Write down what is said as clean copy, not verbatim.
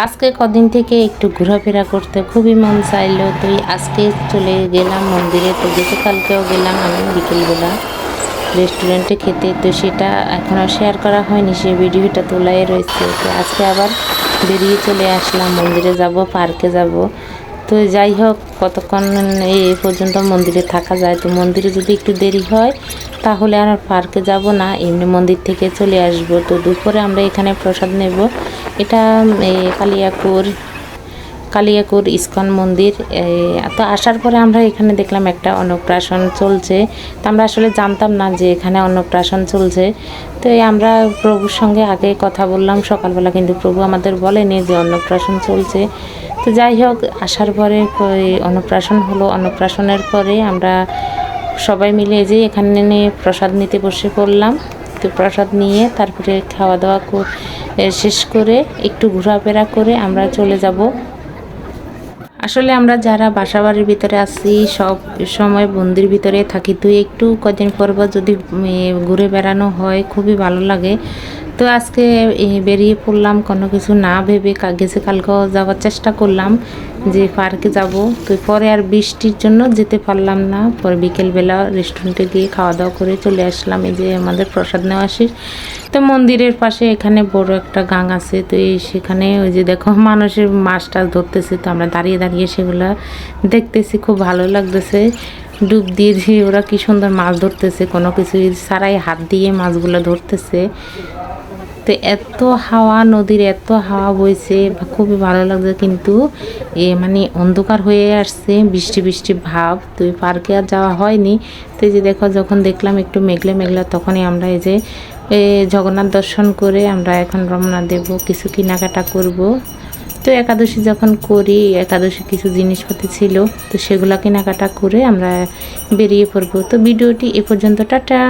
আজকে কদিন থেকে একটু ঘোরাফেরা করতে খুবই মন চাইলো, তো আজকে চলে গেলাম মন্দিরে। তো গতকালকেও গেলাম আমি বিকেলবেলা রেস্টুরেন্টে খেতে, তো সেটা এখনও শেয়ার করা হয়নি, সে ভিডিওটা তোলাই রয়েছে। তো আজকে আবার বেরিয়ে চলে আসলাম, মন্দিরে যাব, পার্কে যাব। তো যাই হোক, কতক্ষণ এই পর্যন্ত মন্দিরে থাকা যায়। তো মন্দিরে যদি একটু দেরি হয় তাহলে আর পার্কে যাব না, এমনি মন্দির থেকে চলে আসব। তো দুপুরে আমরা এখানে প্রসাদ নেব। এটা কালিয়াকুর ইস্কন মন্দির। তো আসার পরে আমরা এখানে দেখলাম একটা অন্নপ্রাশন চলছে। তো আমরা আসলে জানতাম না যে এখানে অন্নপ্রাশন চলছে। তো আমরা প্রভুর সঙ্গে আগে কথা বললাম সকালবেলা, কিন্তু প্রভু আমাদের বলেনি যে অন্নপ্রাশন চলছে। তো যাই হোক, আসার পরে অন্নপ্রাশন হলো। অন্নপ্রাশনের পরে আমরা সবাই মিলে যে এখানে প্রসাদ নিতে বসে পড়লাম। তো প্রসাদ নিয়ে তারপরে খাওয়া দাওয়া শেষ করে একটু ঘোরাফেরা করে আমরা চলে যাব। আসলে আমরা যারা বাসাবাড়ির ভিতরে আছি সব সময় বন্দির ভিতরে থাকি, তো একটু কদিন পর যদি ঘুরে বেড়ানো হয় খুবই ভালো লাগে। তো আজকে বেরিয়ে পড়লাম কোনো কিছু না ভেবে। কালকেও যাওয়ার চেষ্টা করলাম যে পার্কে যাব, তো পরে আর বৃষ্টির জন্য যেতে পারলাম না। পরে বিকেলবেলা রেস্টুরেন্টে গিয়ে খাওয়া দাওয়া করে চলে আসলাম। এই যে আমাদের প্রসাদ নেওয়া শেষ। তো মন্দিরের পাশে এখানে বড় একটা গাং আছে, তো সেখানে ওই যে দেখো মানুষের মাছ টাছ ধরতেছে। তো আমরা দাঁড়িয়ে দাঁড়িয়ে সেগুলো দেখতেছি, খুব ভালো লাগতেছে। ডুব দিয়ে দিয়ে ওরা কি সুন্দর মাছ ধরতেছে, কোনো কিছু ছাড়াই হাত দিয়ে মাছগুলো ধরতেছে। তো এত হাওয়া, নদীর এত হাওয়া বইছে, খুবই ভালো লাগছে। কিন্তু মানে অন্ধকার হয়ে আসছে, বৃষ্টি বৃষ্টি ভাব। তো পার্কে আর যাওয়া হয়নি। তো এই যে দেখো, যখন দেখলাম একটু মেঘলা মেঘলা, তখনই আমরা এই যে জগন্নাথ দর্শন করে আমরা এখন রওনা দেব, কিছু কেনাকাটা করব। তো একাদশী যখন করি, একাদশী কিছু জিনিসপাতি ছিল, তো সেগুলো কেনাকাটা করে আমরা বেরিয়ে পড়বো। তো ভিডিওটি এ পর্যন্ত, টাটা।